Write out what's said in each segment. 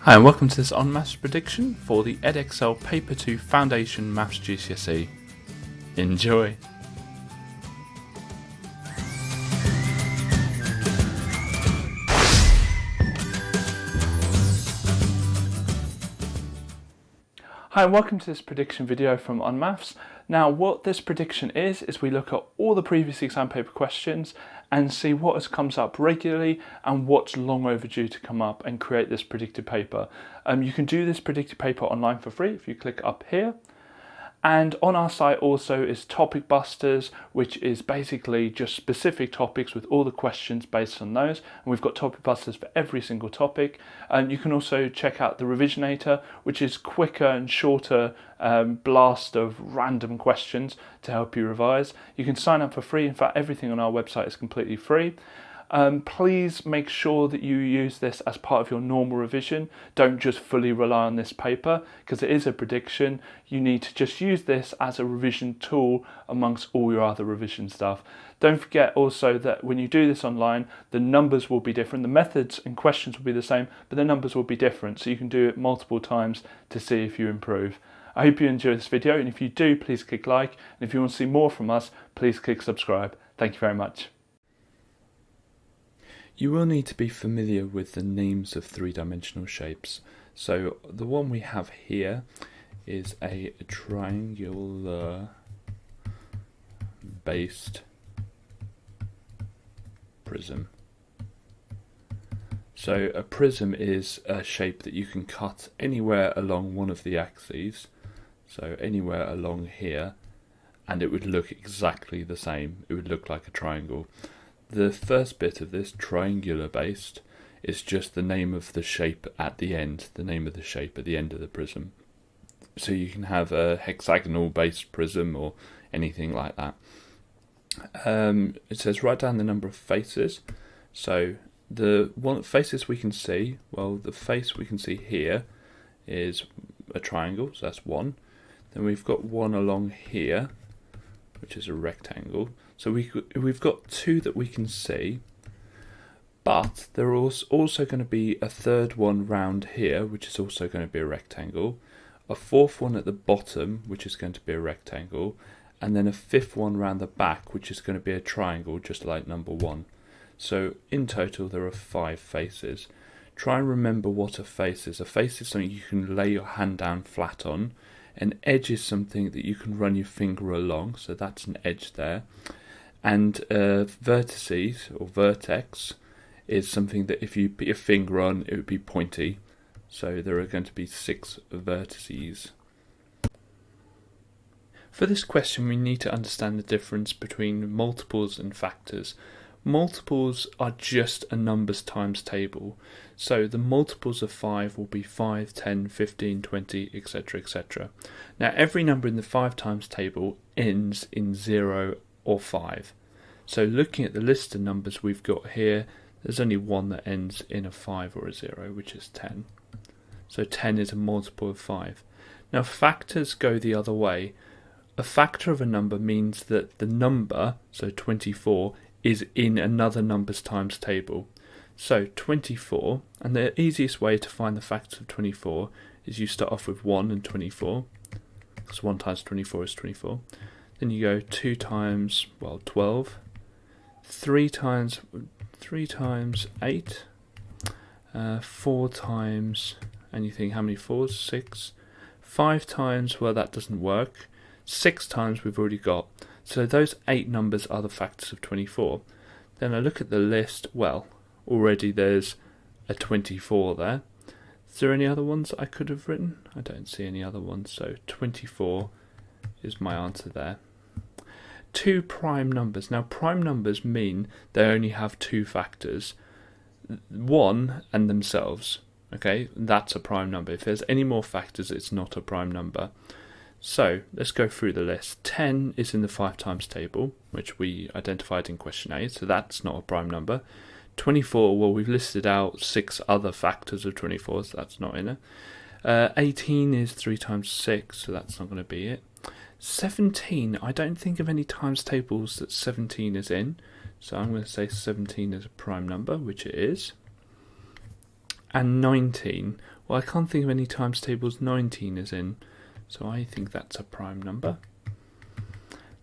Hi and welcome to this on Maths prediction for the Edexcel Paper 2 Foundation Maths GCSE. Enjoy! Hi and welcome to this prediction video from On Maths. Now what this prediction is we look at all the previous exam paper questions and see what comes up regularly and what's long overdue to come up and create this predicted paper. You can do this predicted paper online for free if you click up here. And on our site also is Topic Busters, which is basically just specific topics with all the questions based on those. And we've got Topic Busters for every single topic. And you can also check out the Revisionator, which is quicker and shorter blast of random questions to help you revise. You can sign up for free. In fact, everything on our website is completely free. Please make sure that you use this as part of your normal revision. Don't just fully rely on this paper because it is a prediction. You need to just use this as a revision tool amongst all your other revision stuff. Don't forget also that when you do this online, the numbers will be different. The methods and questions will be the same, but the numbers will be different. So you can do it multiple times to see if you improve. I hope you enjoy this video, and if you do, please click like. And if you want to see more from us, please click subscribe. Thank you very much. You will need to be familiar with the names of three-dimensional shapes. So the one we have here is a triangular based prism. So a prism is a shape that you can cut anywhere along one of the axes, so anywhere along here, and it would look exactly the same. It would look like a triangle. The first bit of this, triangular based, is just the name of the shape at the end, the name of the shape at the end of the prism. So you can have a hexagonal based prism or anything like that. It says write down the number of faces. So the faces we can see, well, the face we can see here is a triangle, so that's one. Then we've got one along here, which is a rectangle. So we've got two that we can see, but there is also going to be a third one round here, which is also going to be a rectangle, a fourth one at the bottom, which is going to be a rectangle, and then a fifth one round the back, which is going to be a triangle, just like number one. So in total there are 5 faces. Try and remember what a face is. A face is something you can lay your hand down flat on. An edge is something that you can run your finger along, so that's an edge there. And vertices, or vertex, is something that if you put your finger on, it would be pointy. So there are going to be 6 vertices. For this question, we need to understand the difference between multiples and factors. Multiples are just a numbers times table. So the multiples of 5 will be 5, 10, 15, 20, etc, etc. Now every number in the 5 times table ends in 0 or 5. So looking at the list of numbers we've got here, there's only one that ends in a 5 or a 0, which is 10. So 10 is a multiple of 5. Now factors go the other way. A factor of a number means that the number, so 24, is in another numbers times table. So 24, and the easiest way to find the factors of 24 is you start off with 1 and 24, because 1 times 24 is 24. Then you go 2 times, 12, 3 times 8, 4 times, and you think how many 4s? 6. 5 times, well that doesn't work. 6 times we've already got. So those 8 numbers are the factors of 24. Then I look at the list, well, already there's a 24 there. Is there any other ones I could have written? I don't see any other ones, so 24 is my answer there. 2 prime numbers. Now prime numbers mean they only have 2 factors, 1 and themselves. Okay, that's a prime number. If there's any more factors, it's not a prime number. So let's go through the list. 10 is in the 5 times table, which we identified in question A, so that's not a prime number. 24, well, we've listed out 6 other factors of 24, so that's not in it. 18 is 3 times 6, so that's not going to be it. 17, I don't think of any times tables that 17 is in, so I'm going to say 17 is a prime number, which it is. And 19, Well, I can't think of any times tables 19 is in, so I think that's a prime number.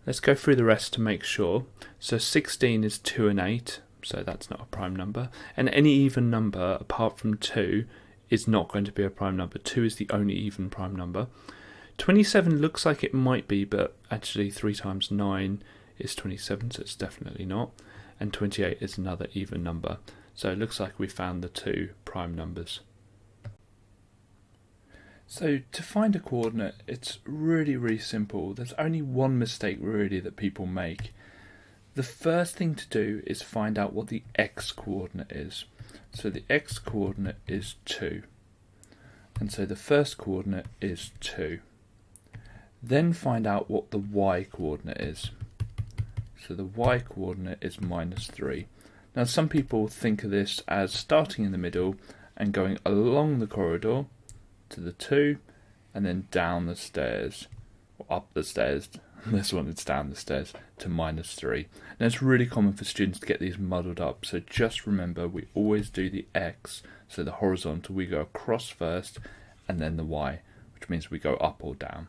Let's go through the rest to make sure. So 16 is 2 and 8, so that's not a prime number. And any even number apart from 2 is not going to be a prime number. 2 is the only even prime number. 27 looks like it might be, but actually 3 times 9 is 27, so it's definitely not. And 28 is another even number. So it looks like we found the 2 prime numbers. So to find a coordinate, it's really simple. There's only one mistake really that people make. The first thing to do is find out what the x coordinate is. So the x coordinate is 2. And so the first coordinate is 2. Then find out what the y coordinate is. So the y coordinate is -3. Now some people think of this as starting in the middle and going along the corridor to the 2 and then down the stairs, or up the stairs. This one it's down the stairs to -3. Now it's really common for students to get these muddled up, so just remember we always do the x, so the horizontal, we go across first and then the y, which means we go up or down.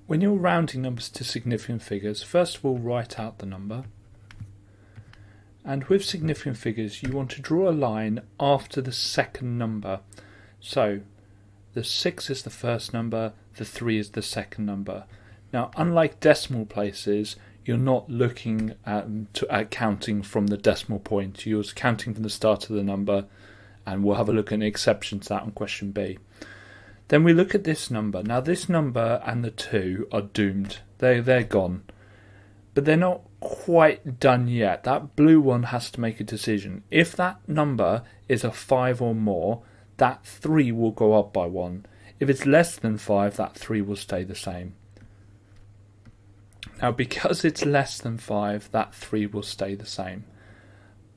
When you're rounding numbers to significant figures, first of all write out the number. And with significant figures you want to draw a line after the second number. So the 6 is the first number, the 3 is the second number. Now unlike decimal places, you're not looking at counting from the decimal point, you're counting from the start of the number, and we'll have a look at an exception to that on question B. Then we look at this number. Now this number and the 2 are doomed. They're gone. But they're not quite done yet. That blue one has to make a decision. If that number is a 5 or more, that 3 will go up by 1. If it's less than 5, that 3 will stay the same. Now because it's less than 5, that 3 will stay the same.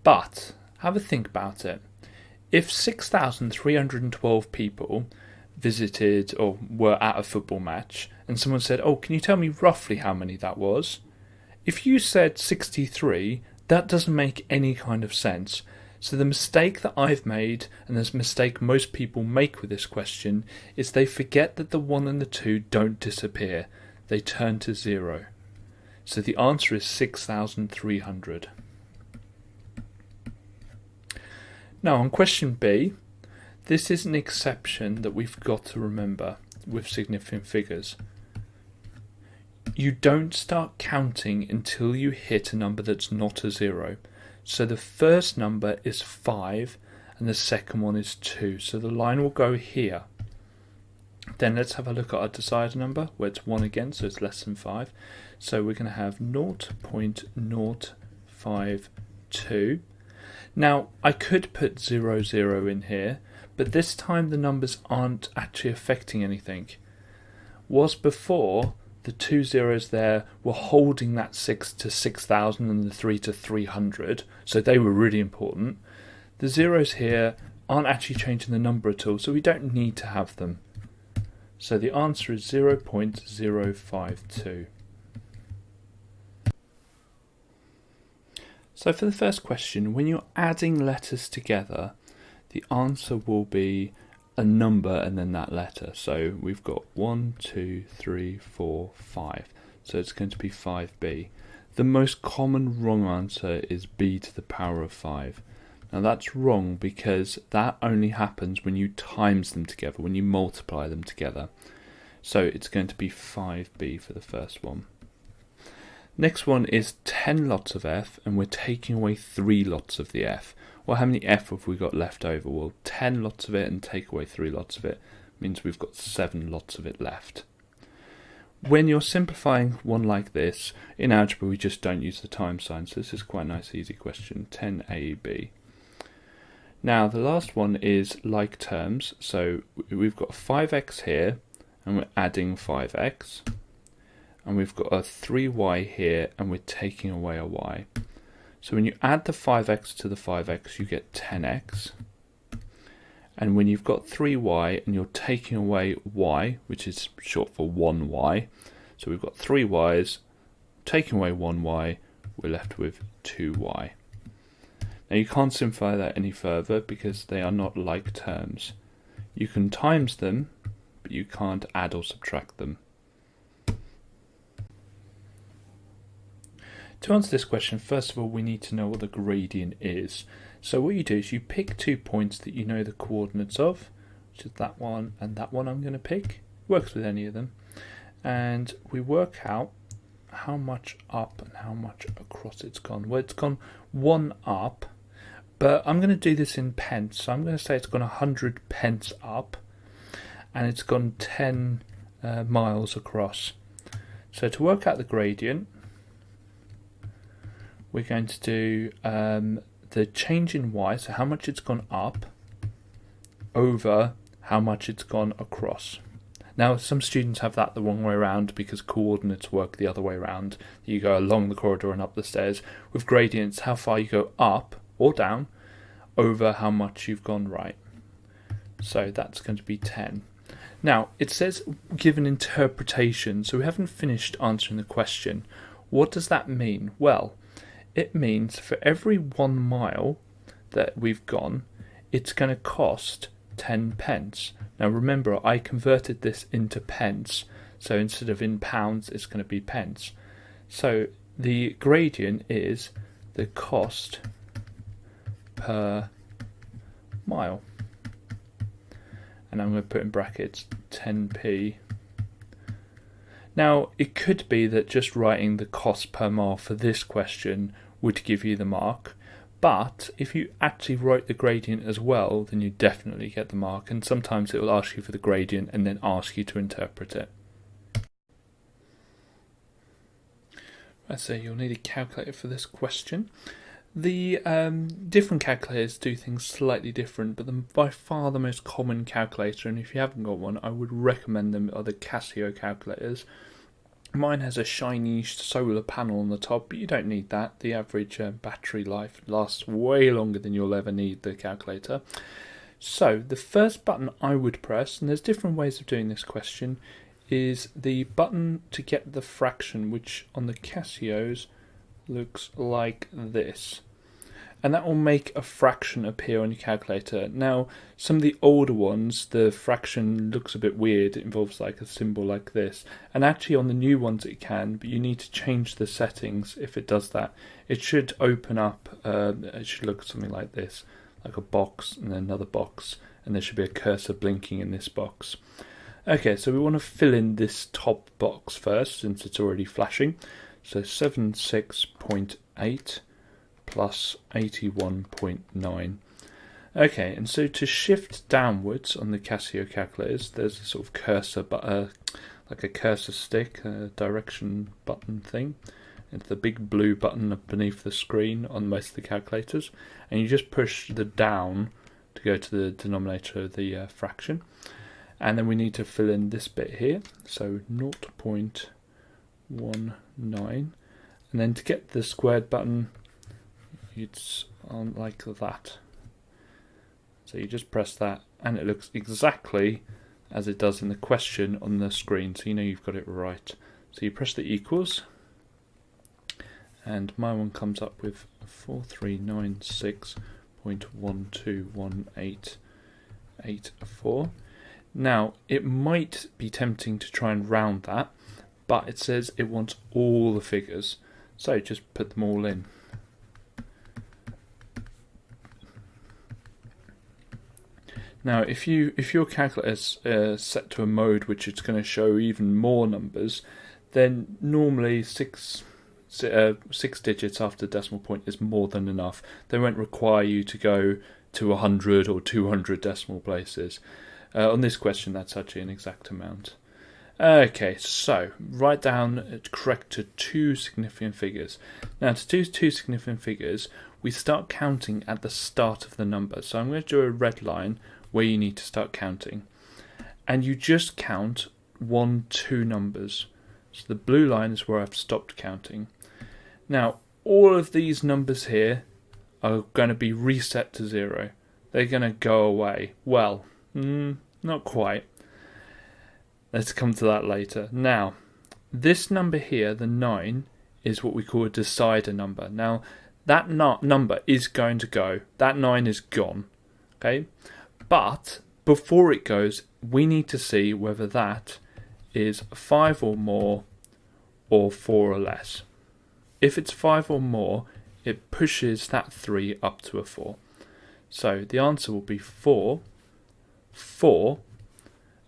But have a think about it. If 6,312 people visited or were at a football match and someone said, oh, can you tell me roughly how many that was? If you said 63, that doesn't make any kind of sense. So the mistake that I've made, and this mistake most people make with this question, is they forget that the 1 and the 2 don't disappear. They turn to 0. So the answer is 6,300. Now on question B, this is an exception that we've got to remember with significant figures. You don't start counting until you hit a number that's not a 0. So the first number is 5 and the second one is 2. So the line will go here. Then let's have a look at our decider number where it's 1 again, so it's less than 5. So we're going to have 0.052. Now I could put 0, 0 in here, but this time the numbers aren't actually affecting anything. Was before, the 2 zeros there were holding that 6 to 6,000 and the 3 to 300, so they were really important. The zeros here aren't actually changing the number at all, so we don't need to have them. So the answer is 0.052. So for the first question, when you're adding letters together, the answer will be a number and then that letter. So we've got 1, 2, 3, 4, 5. So it's going to be 5b. The most common wrong answer is b to the power of 5. Now that's wrong because that only happens when you times them together, when you multiply them together. So it's going to be 5b for the first one. Next one is 10 lots of f and we're taking away 3 lots of the f. Well, how many f have we got left over? Well, 10 lots of it and take away 3 lots of it means we've got 7 lots of it left. When you're simplifying one like this, in algebra we just don't use the times sign, so this is quite a nice easy question, 10ab. Now the last one is like terms, so we've got 5x here and we're adding 5x, and we've got a 3y here and we're taking away a y. So when you add the 5x to the 5x you get 10x, and when you've got 3y and you're taking away y, which is short for 1y, so we've got 3 y's, taking away 1y, we're left with 2y. Now Now you can't simplify that any further because they are not like terms. You can times them, but you can't add or subtract them. To answer this question, first of all, we need to know what the gradient is. So what you do is you pick 2 points that you know the coordinates of, which is that one and that one I'm going to pick. Works with any of them. And we work out how much up and how much across it's gone. Well, it's gone 1 up, but I'm going to do this in pence. So I'm going to say it's gone 100 pence up, and it's gone 10 miles across. So to work out the gradient, we're going to do the change in y, so how much it's gone up, over how much it's gone across. Now, some students have that the wrong way around because coordinates work the other way around. You go along the corridor and up the stairs. With gradients, how far you go up or down over how much you've gone right. So that's going to be 10. Now, it says give an interpretation, so we haven't finished answering the question. What does that mean? Well, it means for every 1 mile that we've gone, it's going to cost 10 pence. Now remember, I converted this into pence, so instead of in pounds, it's going to be pence. So the gradient is the cost per mile. And I'm going to put in brackets 10p. Now, it could be that just writing the cost per mile for this question would give you the mark. But if you actually wrote the gradient as well, then you definitely get the mark. And sometimes it will ask you for the gradient and then ask you to interpret it. So you'll need a calculator for this question. The different calculators do things slightly different, but by far the most common calculator, and if you haven't got one, I would recommend them, are the Casio calculators. Mine has a shiny solar panel on the top, but you don't need that. The average battery life lasts way longer than you'll ever need the calculator. So the first button I would press, and there's different ways of doing this question, is the button to get the fraction, which on the Casios looks like this. And that will make a fraction appear on your calculator. Now, some of the older ones, the fraction looks a bit weird. It involves like a symbol like this. And actually on the new ones it can, but you need to change the settings if it does that. It should open up, it should look something like this, like a box and then another box. And there should be a cursor blinking in this box. Okay, so we want to fill in this top box first, since it's already flashing. So 76.8 plus 81.9. Okay, and so to shift downwards on the Casio calculators, there's a sort of cursor, like a cursor stick, a direction button thing. It's the big blue button beneath the screen on most of the calculators, and you just push the down to go to the denominator of the fraction. And then we need to fill in this bit here, so 0.19. And then to get the squared button, it's on like that. So you just press that, and it looks exactly as it does in the question on the screen, so you know you've got it right. So you press the equals, and my one comes up with 4396.121884. Now, it might be tempting to try and round that, but it says it wants all the figures, so just put them all in. Now, if your calculator is set to a mode which it's going to show even more numbers, then normally six digits after the decimal point is more than enough. They won't require you to go to 100 or 200 decimal places. On this question, that's actually an exact amount. Okay, so write down correct to 2 significant figures. Now, to do 2 significant figures, we start counting at the start of the number. So I'm going to do a red line where you need to start counting. And you just count 1, 2 numbers. So the blue line is where I've stopped counting. Now, all of these numbers here are going to be reset to 0. They're going to go away. Well, not quite. Let's come to that later. Now, this number here, the 9, is what we call a decider number. Now, that number is going to go. That 9 is gone. Okay? But before it goes, we need to see whether that is 5 or more or 4 or less. If it's 5 or more, it pushes that 3 up to a 4. So the answer will be 4, 4,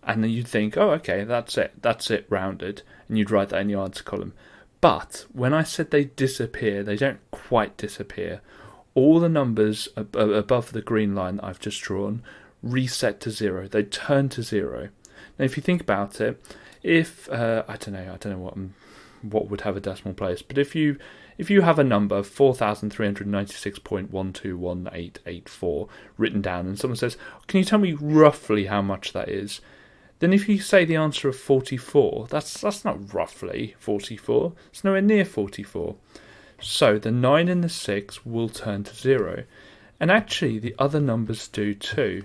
and then you'd think, oh, okay, that's it, rounded, and you'd write that in the answer column. But when I said they disappear, they don't quite disappear. All the numbers above the green line that I've just drawn reset to 0. They turn to 0. Now, if you think about it, if I don't know what would have a decimal place, but if you have a number 4,396.121884 written down, and someone says, "Can you tell me roughly how much that is?" Then if you say the answer of 44, that's not roughly 44. It's nowhere near 44. So the 9 and the 6 will turn to 0. And actually the other numbers do too.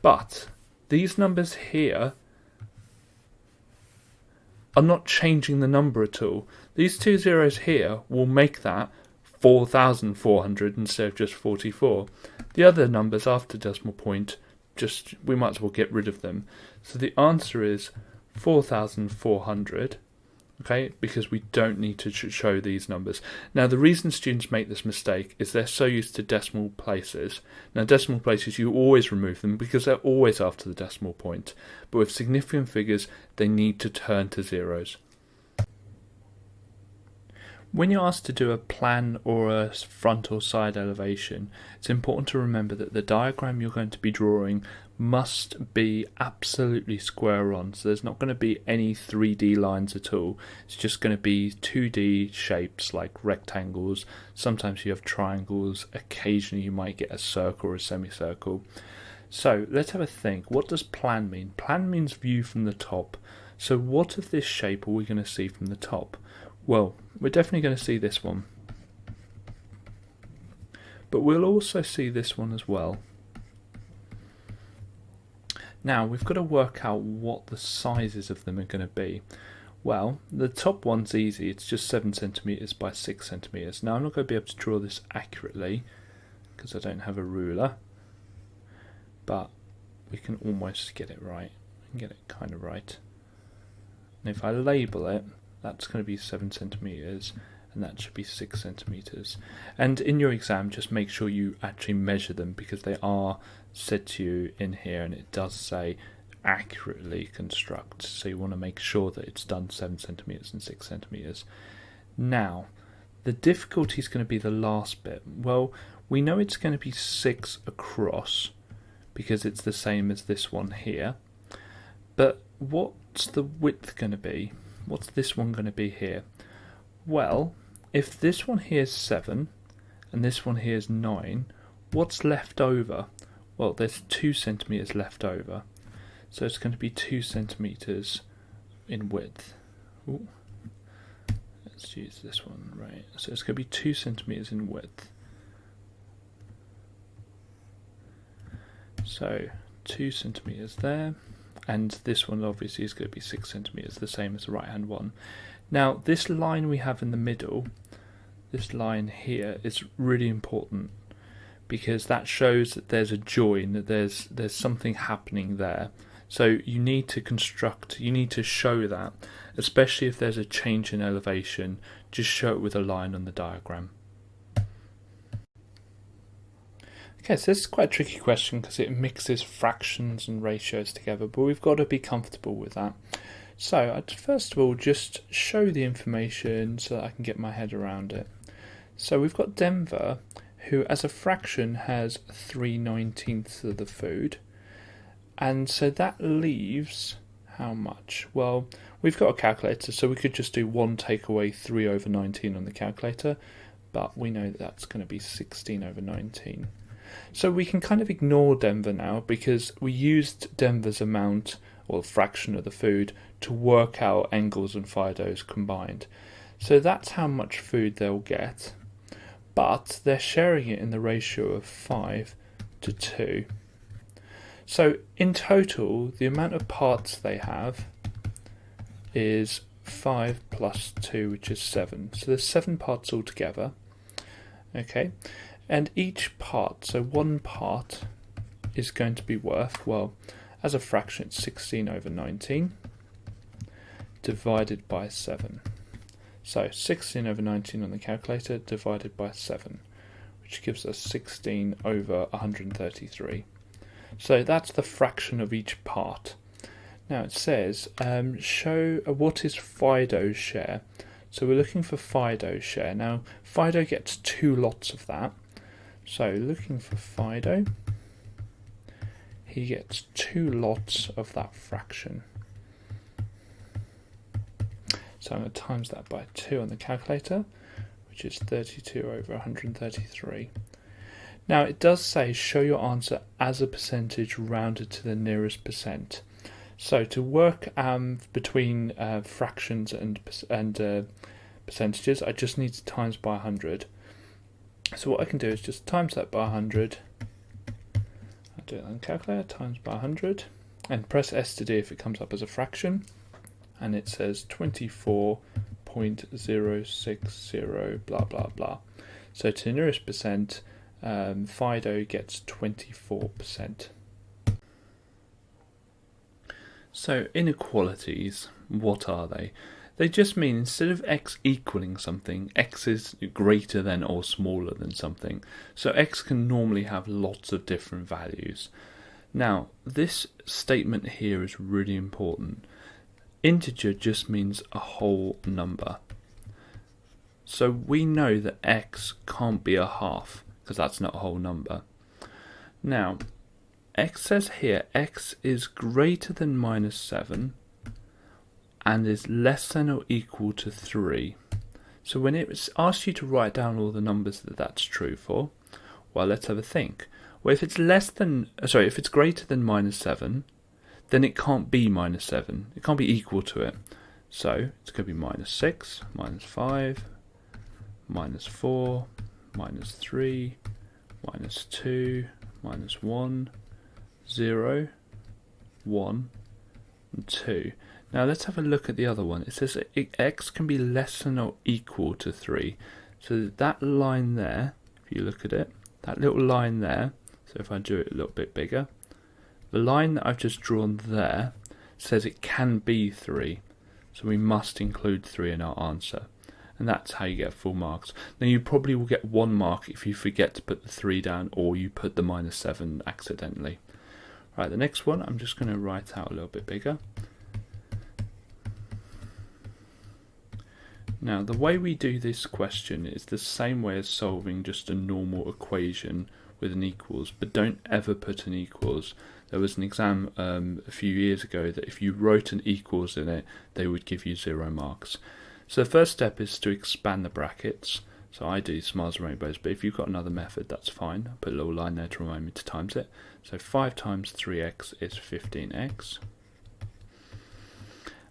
But these numbers here are not changing the number at all. These 2 zeros here will make that 4,400 instead of just 44. The other numbers after decimal point, we might as well get rid of them. So the answer is 4,400. Okay, because we don't need to show these numbers. Now, the reason students make this mistake is they're so used to decimal places. Now, decimal places, you always remove them because they're always after the decimal point. But with significant figures, they need to turn to zeros. When you're asked to do a plan or a front or side elevation, it's important to remember that the diagram you're going to be drawing must be absolutely square on. So there's not going to be any 3D lines at all. It's just going to be 2D shapes like rectangles. Sometimes you have triangles. Occasionally you might get a circle or a semicircle. So let's have a think. What does plan mean? Plan means view from the top. So what of this shape are we going to see from the top? Well, we're definitely going to see this one. But we'll also see this one as well. Now, we've got to work out what the sizes of them are going to be. Well, the top one's easy. It's just 7 centimeters by 6 centimeters. Now, I'm not going to be able to draw this accurately because I don't have a ruler. But we can almost get it right. We can get it kind of right. And if I label it, that's going to be 7 centimeters, and that should be 6 centimeters. And in your exam, just make sure you actually measure them because they are said to you in here, and it does say accurately construct. So you want to make sure that it's done 7 centimeters and 6 centimeters. Now, the difficulty is going to be the last bit. Well, we know it's going to be 6 across because it's the same as this one here. But what's the width going to be? What's this one going to be here? Well, if this one here is 7 and this one here is 9, what's left over? Well, there's 2 centimeters left over. So it's going to be 2 centimeters in width. Ooh. Let's use this one, right. So it's going to be 2 centimeters in width. So 2 centimeters there. And this one obviously is going to be 6 centimeters, the same as the right hand one. Now, this line we have in the middle, this line here, is really important because that shows that there's a join, that there's something happening there. So you need to construct, you need to show that, especially if there's a change in elevation, just show it with a line on the diagram. Okay, so this is quite a tricky question because it mixes fractions and ratios together, but we've got to be comfortable with that. So I'd first of all just show the information so that I can get my head around it. So we've got Denver, who as a fraction has 3/19 of the food, and so that leaves how much? Well, we've got a calculator, so we could just do 1 take away 3/19 on the calculator, but we know that that's going to be 16/19. So we can kind of ignore Denver now because we used Denver's amount, or fraction of the food, to work out Engels and Fido's combined. So that's how much food they'll get, but they're sharing it in the ratio of 5 to 2. So in total, the amount of parts they have is 5 plus 2, which is 7. So there's 7 parts altogether. Okay, and each part, so one part is going to be worth, well, as a fraction it's 16 over 19 divided by 7. So 16 over 19 on the calculator divided by 7, which gives us 16 over 133. So that's the fraction of each part. Now it says, show what is Fido's share. So we're looking for Fido's share. Now Fido gets 2 lots of that. So looking for Fido, he gets 2 lots of that fraction. So I'm going to times that by 2 on the calculator, which is 32 over 133. Now it does say show your answer as a percentage rounded to the nearest percent. So to work between fractions and percentages, I just need to times by 100. So what I can do is just times that by 100. I'll do it on the calculator, times by 100, and press S to D if it comes up as a fraction. And it says 24.060 blah blah blah. So to the nearest percent, Fido gets 24%. So inequalities, what are they? They just mean instead of x equaling something, x is greater than or smaller than something. So x can normally have lots of different values. Now, this statement here is really important. Integer just means a whole number. So we know that x can't be a half, because that's not a whole number. Now, x says here x is greater than minus 7 and is less than or equal to 3. So when it asks you to write down all the numbers that that's true for, well, let's have a think. Well, if it's if it's greater than minus 7, then it can't be minus 7. It can't be equal to it. So it's going to be minus 6, minus 5, minus 4, minus 3, minus 2, minus 1, 0, 1, and 2. Now let's have a look at the other one. It says x can be less than or equal to 3. So that line there, if you look at it, that little line there, so if I do it a little bit bigger, the line that I've just drawn there says it can be 3. So we must include 3 in our answer. And that's how you get full marks. Now you probably will get 1 mark if you forget to put the 3 down or you put the minus 7 accidentally. Right, the next one I'm just going to write out a little bit bigger. Now the way we do this question is the same way as solving just a normal equation with an equals, but don't ever put an equals. There was an exam a few years ago that if you wrote an equals in it, they would give you 0 marks. So the first step is to expand the brackets. So I do smiles and rainbows, but if you've got another method, that's fine. I'll put a little line there to remind me to times it. So 5 times 3x is 15x.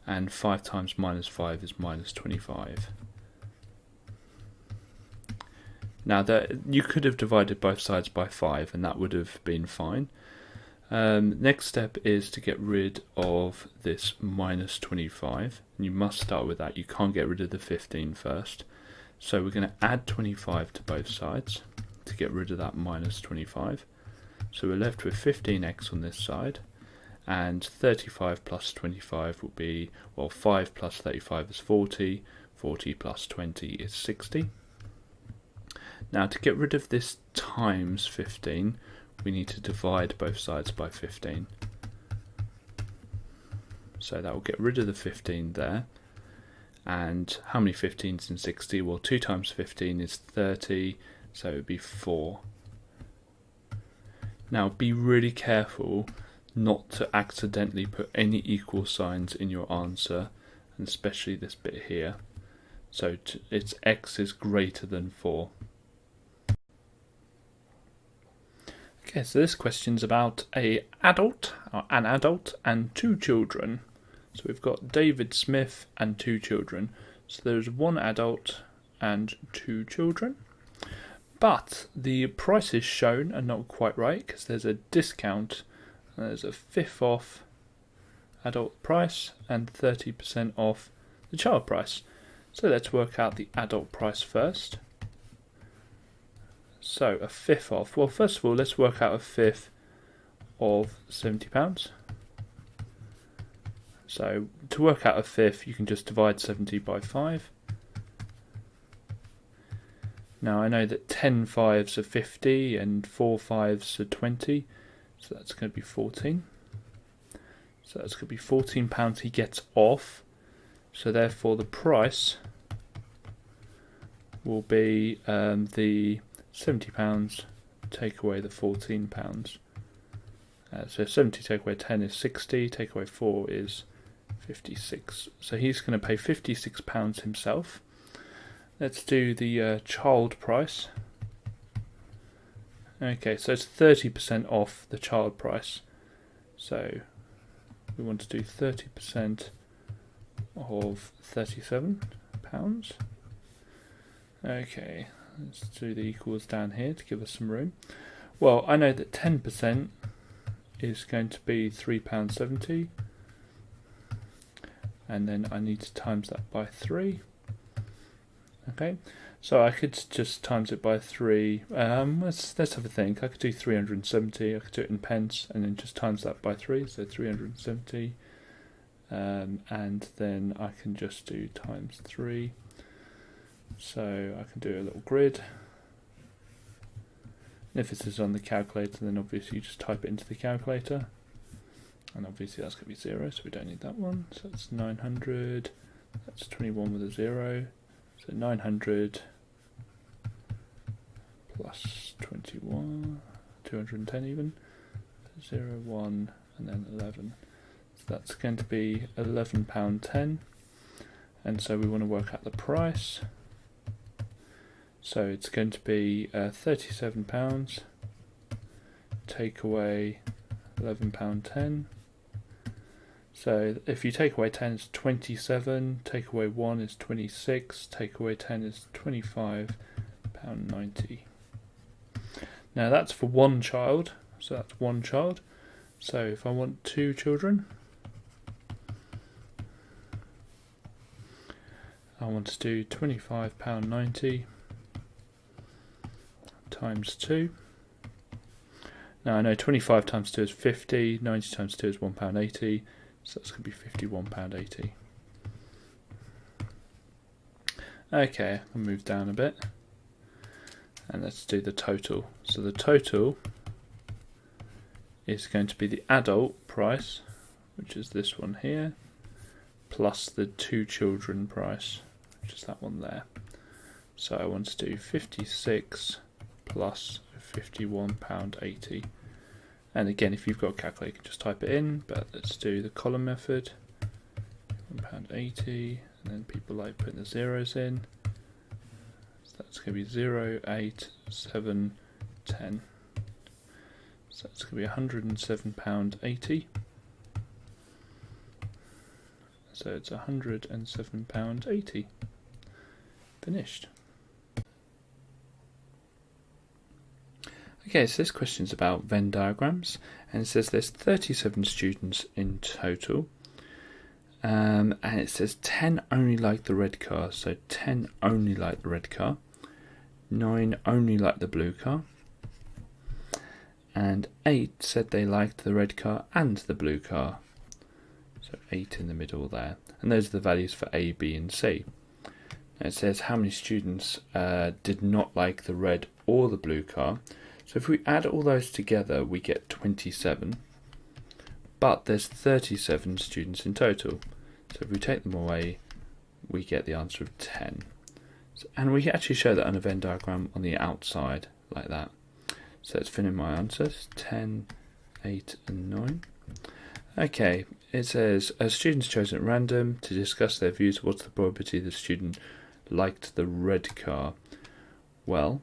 And 5 times minus 5 is minus 25. Now you could have divided both sides by 5 and that would have been fine. Next step is to get rid of this minus 25. And you must start with that. You can't get rid of the 15 first. So we're going to add 25 to both sides to get rid of that minus 25. So we're left with 15x on this side. And 35 plus 25 will be, well, 5 plus 35 is 40. 40 plus 20 is 60. Now to get rid of this times 15, we need to divide both sides by 15. So that will get rid of the 15 there. And how many 15s in 60? Well, 2 times 15 is 30, so it would be 4. Now be really careful not to accidentally put any equal signs in your answer, and especially this bit here. So it's x is greater than 4. Okay, so this question's about an adult and 2 children. So we've got David Smith and 2 children. So there's 1 adult and 2 children. But the prices shown are not quite right because there's a discount. There's a 5th off adult price and 30% off the child price. So let's work out the adult price first. So a fifth of, well, first of all, let's work out a fifth of £70. So to work out a fifth, you can just divide 70 by 5. Now I know that 10 fives are 50 and 4 fives are 20, so that's going to be 14. So that's going to be £14 he gets off. So therefore the price will be the £70 take away the £14. So 70 take away 10 is 60, take away 4 is 56. So he's going to pay £56 himself. Let's do the child price. Okay, so it's 30% off the child price. So we want to do 30% of £37. Okay, let's do the equals down here to give us some room. Well, I know that 10% is going to be £3.70, and then I need to times that by 3. Okay, so I could just times it by 3. Let's have a think. I could do 370. I could do it in pence, and then just times that by 3. So 370, and then I can just do times 3. So I can do a little grid. And if this is on the calculator, then obviously you just type it into the calculator. And obviously that's going to be 0, so we don't need that one. So that's 900. That's 21 with a 0. So 900 plus 21, 210 even. 0, 1, and then 11. So that's going to be £11.10. And so we want to work out the price. So it's going to be £37, take away £11.10. So if you take away 10 it's 27, take away 1 is 26, take away 10 is £25.90. Now that's for one child, so that's one child. So if I want 2 children, I want to do £25.90 times 2. Now I know 25 times 2 is 50, 90 times 2 is £1.80, so that's going to be £51.80. Okay, I'll move down a bit, and let's do the total. So the total is going to be the adult price, which is this one here, plus the 2 children price, which is that one there. So I want to do 56 plus £51.80. And again, if you've got a calculator, you can just type it in, but let's do the column method. £1.80, and then people like putting the zeros in. So that's going to be 0, 8, 7, 10. So that's going to be £107.80. So it's £107.80. Finished. Okay, so this question is about Venn diagrams, and it says there's 37 students in total, and it says 10 only like the red car, so 10 only like the red car, 9 only like the blue car, and 8 said they liked the red car and the blue car, so 8 in the middle there, and those are the values for A, B and C. Now it says how many students did not like the red or the blue car. So if we add all those together, we get 27, but there's 37 students in total. So if we take them away, we get the answer of 10. So, and we can actually show that on a Venn diagram on the outside, like that. So let's fill in my answers, 10, 8 and 9. Okay, it says, a student's chosen at random to discuss their views. What's the probability the student liked the red car? Well,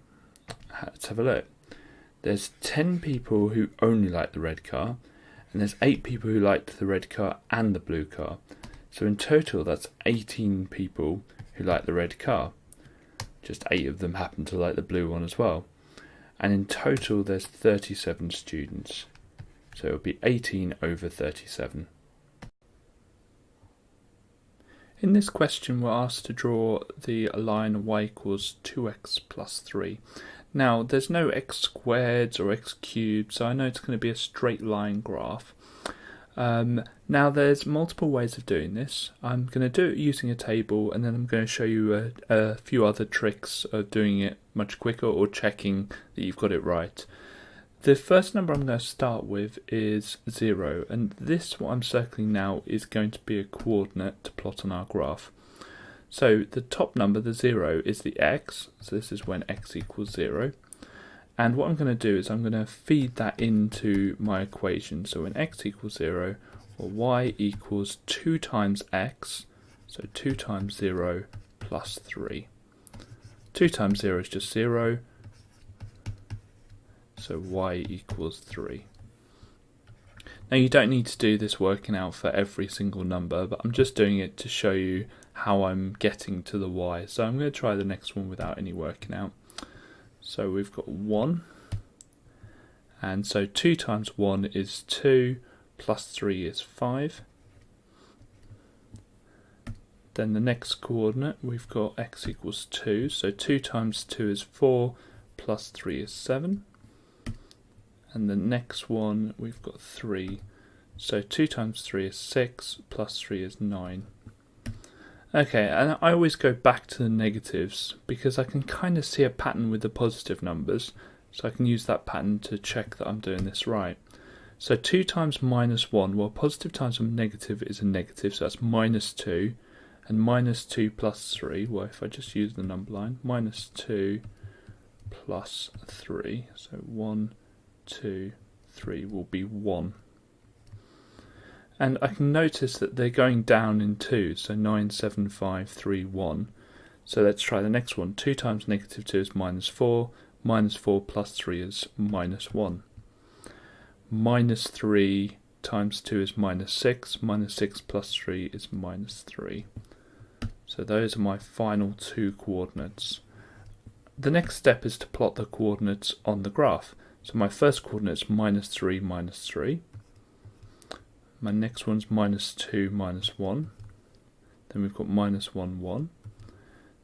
let's have a look. There's 10 people who only like the red car, and there's 8 people who liked the red car and the blue car. So in total, that's 18 people who like the red car. Just 8 of them happen to like the blue one as well. And in total, there's 37 students. So it'll be 18 over 37. In this question, we're asked to draw the line y equals 2x plus 3. Now there's no x squared or x cubed, so I know it's going to be a straight line graph. Now there's multiple ways of doing this. I'm going to do it using a table, and then I'm going to show you a few other tricks of doing it much quicker or checking that you've got it right. The first number I'm going to start with is 0, and this, what I'm circling now, is going to be a coordinate to plot on our graph. So the top number, the 0, is the x, so this is when x equals 0. And what I'm going to do is I'm going to feed that into my equation. So when x equals 0, or y equals 2 times x, so 2 times 0 plus 3. 2 times 0 is just 0, so y equals 3. Now you don't need to do this working out for every single number, but I'm just doing it to show you how I'm getting to the y. So I'm going to try the next one without any working out. So we've got 1, and so 2 times 1 is 2, plus 3 is 5. Then the next coordinate, we've got x equals 2, so 2 times 2 is 4, plus 3 is 7. And the next one, we've got 3, so 2 times 3 is 6, plus 3 is 9. Okay, and I always go back to the negatives because I can kind of see a pattern with the positive numbers, so I can use that pattern to check that I'm doing this right. So 2 times minus 1, well, positive times a negative is a negative, so that's minus 2, and minus 2 plus 3, well, if I just use the number line, minus 2 plus 3, so 1, 2, 3 will be 1. And I can notice that they're going down in 2, so 9, 7, 5, 3, 1. So let's try the next one. 2 times negative 2 is minus 4, minus 4 plus 3 is minus 1. Minus 3 times 2 is minus 6, minus 6 plus 3 is minus 3. So those are my final two coordinates. The next step is to plot the coordinates on the graph. So my first coordinate is minus 3, minus 3. My next one's minus 2, minus 1. Then we've got minus 1, 1.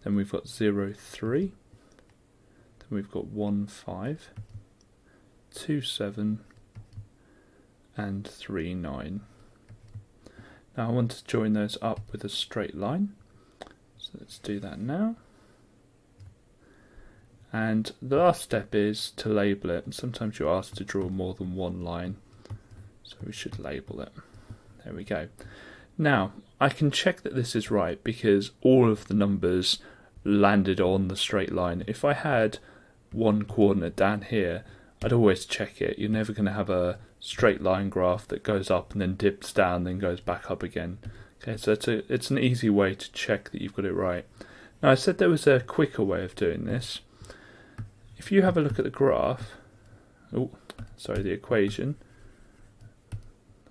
Then we've got 0, 3. Then we've got 1, 5. 2, 7. And 3, 9. Now I want to join those up with a straight line. So let's do that now. And the last step is to label it. And sometimes you're asked to draw more than one line. So we should label it. There we go. Now, I can check that this is right because all of the numbers landed on the straight line. If I had one coordinate down here, I'd always check it. You're never going to have a straight line graph that goes up and then dips down, then goes back up again. Okay, so it's an easy way to check that you've got it right. Now, I said there was a quicker way of doing this. If you have a look at the graph, the equation,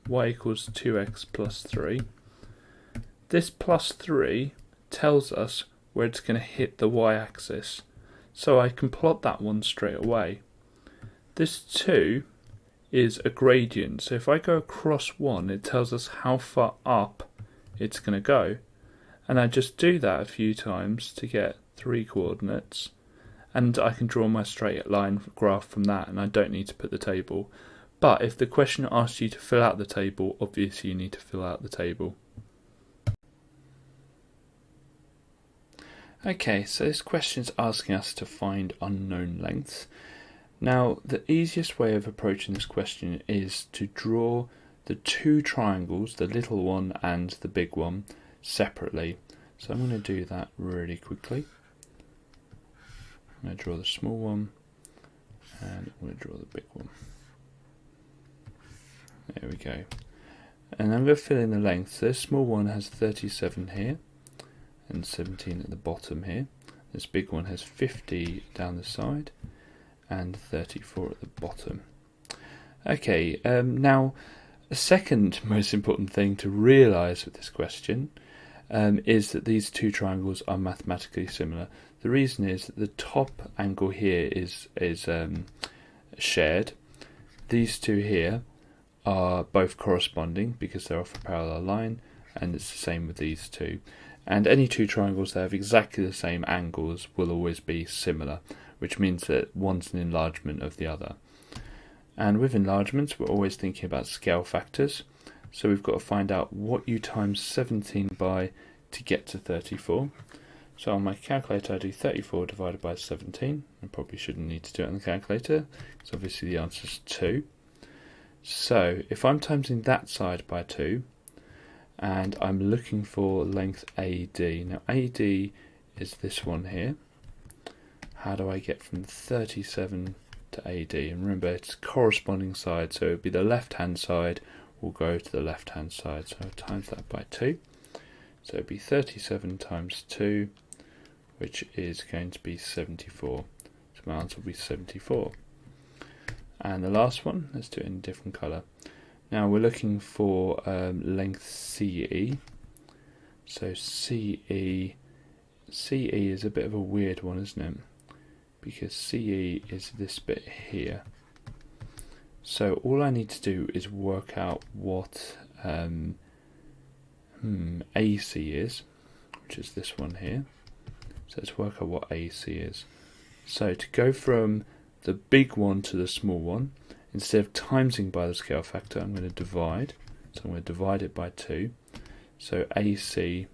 y equals 2x plus 3. This plus 3 tells us where it's going to hit the y-axis. So I can plot that one straight away. This 2 is a gradient. So if I go across 1, it tells us how far up it's going to go. And I just do that a few times to get 3 coordinates. And I can draw my straight line graph from that, and I don't need to put the table. But if the question asks you to fill out the table, obviously you need to fill out the table. Okay, so this question is asking us to find unknown lengths. Now, the easiest way of approaching this question is to draw the two triangles, the little one and the big one, separately. So I'm going to do that really quickly. I'm going to draw the small one, and I'm going to draw the big one. There we go. And I'm going to fill in the length. So this small one has 37 here, and 17 at the bottom here. This big one has 50 down the side, and 34 at the bottom. Okay, now a second most important thing to realise with this question is that these two triangles are mathematically similar. The reason is that the top angle here is shared. These two here are both corresponding because they're off a parallel line, and it's the same with these two. And any two triangles that have exactly the same angles will always be similar. which means that one's an enlargement of the other. And with enlargements, we're always thinking about scale factors. So we've got to find out what you times 17 by to get to 34. So on my calculator I do 34 divided by 17. I probably shouldn't need to do it on the calculator, because obviously the answer is 2. So if I'm timesing that side by 2, and I'm looking for length AD. Now AD is this one here. How do I get from 37 to AD? And remember, it's corresponding side, so it would be the left hand side will go to the left hand side. So I'll times that by 2. So it would be 37 times 2, which is going to be 74. So my answer will be 74. And the last one, let's do it in a different colour. Now we're looking for length CE. So CE is a bit of a weird one, isn't it? Because CE is this bit here. So all I need to do is work out what AC is, which is this one here. So let's work out what AC is. So to go from the big one to the small one, instead of timesing by the scale factor, I'm going to divide. So I'm going to divide it by 2. So AC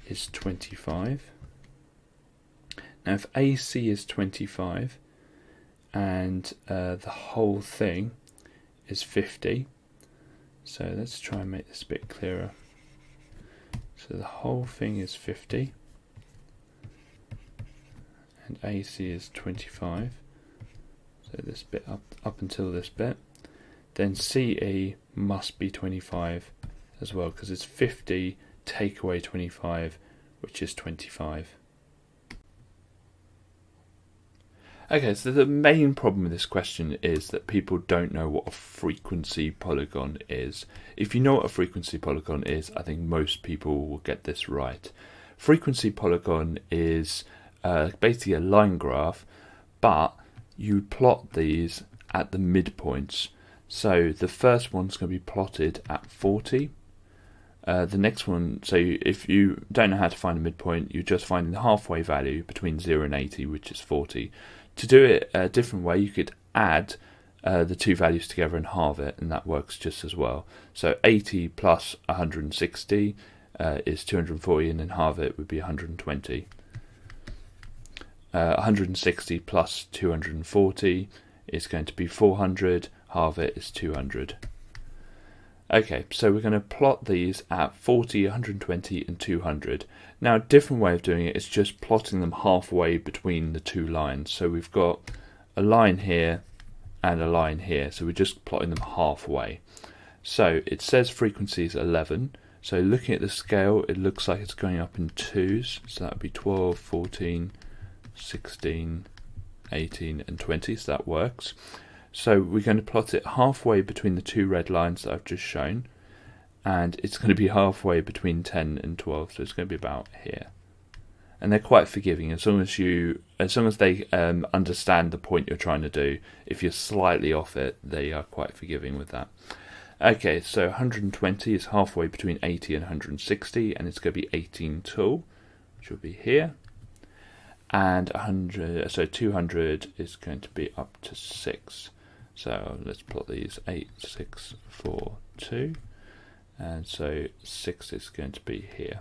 is 25. Now if AC is 25 and the whole thing is 50, so let's try and make this a bit clearer. So the whole thing is 50 and AC is 25. So this bit up until this bit, then CE must be 25 as well, because it's 50 take away 25, which is 25. Okay, so the main problem with this question is that people don't know what a frequency polygon is. If you know what a frequency polygon is, I think most people will get this right. Frequency polygon is basically a line graph, but you plot these at the midpoints. So the first one's going to be plotted at 40. The next one, so if you don't know how to find a midpoint, you just find the halfway value between 0 and 80, which is 40. To do it a different way, you could add the two values together and halve it, and that works just as well. So 80 plus 160 is 240, and then halve it would be 120. 160 plus 240 is going to be 400, halve it is 200. Okay, so we're going to plot these at 40, 120 and 200. Now a different way of doing it is just plotting them halfway between the two lines. So we've got a line here and a line here, so we're just plotting them halfway. So it says frequency is 11, so looking at the scale it looks like it's going up in 2s, so that would be 12, 14, 16, 18 and 20, so that works. So we're going to plot it halfway between the two red lines that I've just shown, and it's going to be halfway between 10 and 12, so it's going to be about here. And they're quite forgiving as long as they understand the point you're trying to do. If you're slightly off it, they are quite forgiving with that. Okay, so 120 is halfway between 80 and 160, and it's going to be 18 tall, which will be here. And 200 is going to be up to 6. So let's plot these 8, 6, 4, 2, and so 6 is going to be here.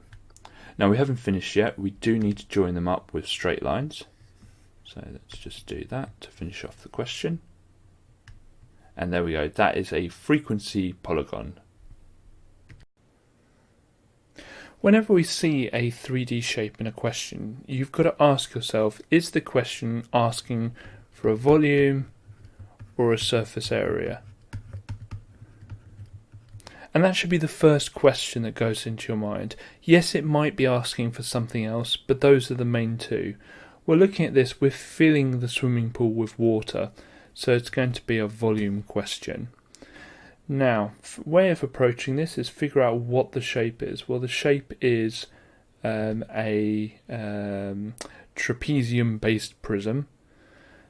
Now we haven't finished yet, we do need to join them up with straight lines. So let's just do that to finish off the question. And there we go, that is a frequency polygon. Whenever we see a 3D shape in a question, you've got to ask yourself, is the question asking for a volume or a surface area? And that should be the first question that goes into your mind. Yes, it might be asking for something else, but those are the main two. We're looking at this, we're filling the swimming pool with water, so it's going to be a volume question. Now, way of approaching this is figure out what the shape is. Well, the shape is a trapezium-based prism.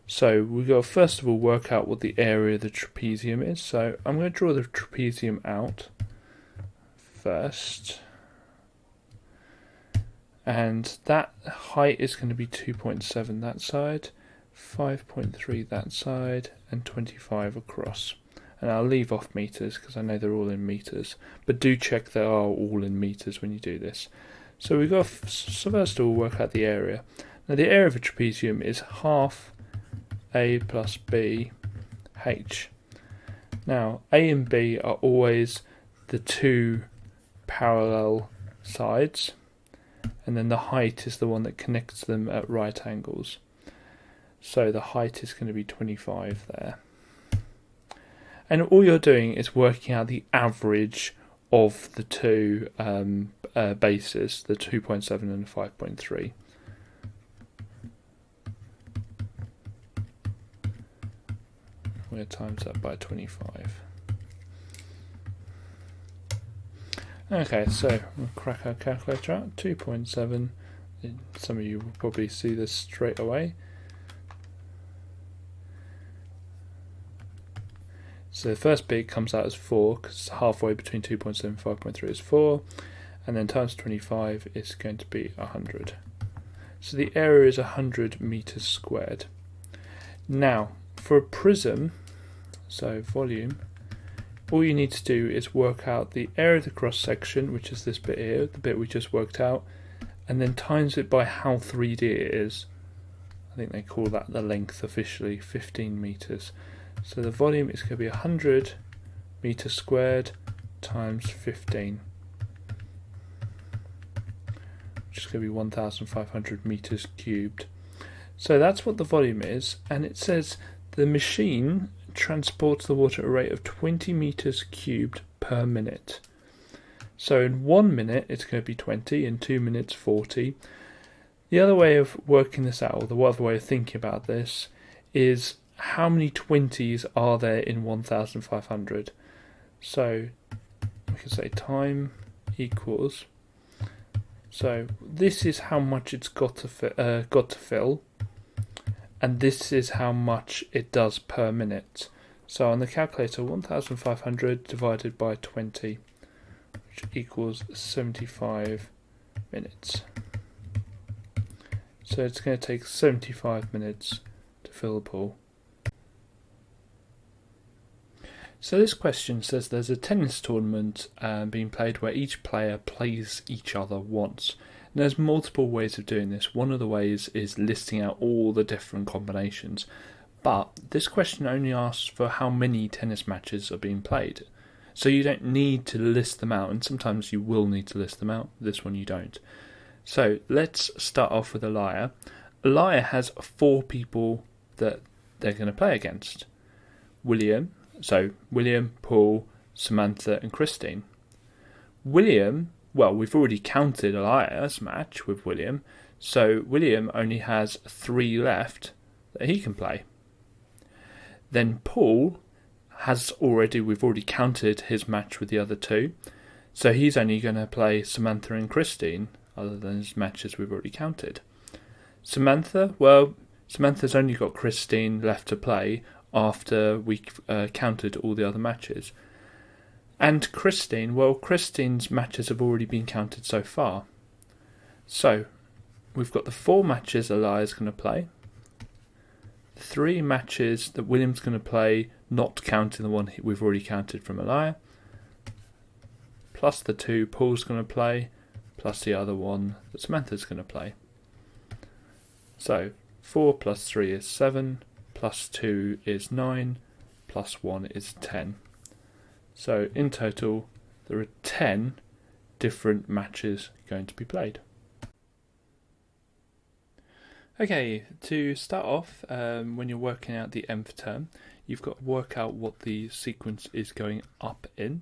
So we've got to first of all work out what the area of the trapezium is. So I'm going to draw the trapezium out first. and that height is going to be 2.7 that side, 5.3 that side, and 25 across. And I'll leave off meters because I know they're all in meters, but do check they are all in meters when you do this. So we've got so first of all work out the area. Now the area of a trapezium is half a plus b h. Now a and b are always the two parallel sides, and then the height is the one that connects them at right angles. So the height is going to be 25 there. And all you're doing is working out the average of the two bases, the 2.7 and the 5.3. We're going to times that by 25. Okay, so we'll crack our calculator out. 2.7. Some of you will probably see this straight away. So the first bit comes out as 4, because halfway between 2.7 and 5.3 is 4, and then times 25 is going to be 100. So the area is 100 meters squared. Now, for a prism, so volume, all you need to do is work out the area of the cross section, which is this bit here, the bit we just worked out, and then times it by how 3D it is. I think they call that the length officially, 15 meters. So the volume is going to be 100 meters squared times 15, which is going to be 1,500 meters cubed. So that's what the volume is, and it says the machine transports the water at a rate of 20 meters cubed per minute. So in 1 minute it's going to be 20, in 2 minutes 40. The other way of working this out, or the other way of thinking about this, is how many 20s are there in 1,500? So we can say time equals. So this is how much it's got to fill, and this is how much it does per minute. So on the calculator, 1,500 divided by 20, which equals 75 minutes. So it's going to take 75 minutes to fill the pool. So this question says there's a tennis tournament being played where each player plays each other once. And there's multiple ways of doing this. One of the ways is listing out all the different combinations. But this question only asks for how many tennis matches are being played. So you don't need to list them out, and sometimes you will need to list them out. This one you don't. So let's start off with a lyre. A lyre has 4 people that they're going to play against. William, Paul, Samantha and Christine. William, well, we've already counted a lyre's match with William, so William only has 3 left that he can play. Then Paul we've already counted his match with the other 2, so he's only going to play Samantha and Christine, other than his matches we've already counted. Samantha's only got Christine left to play after we counted all the other matches. And Christine's matches have already been counted so far. So we've got the 4 matches a lyre's going to play, 3 matches that William's going to play, not counting the one we've already counted from a lyre, plus the 2 Paul's going to play, plus the other one that Samantha's going to play. So 4 plus 3 is 7, plus 2 is 9, plus 1 is 10. So in total there are 10 different matches going to be played. Okay, to start off, when you're working out the nth term, you've got to work out what the sequence is going up in.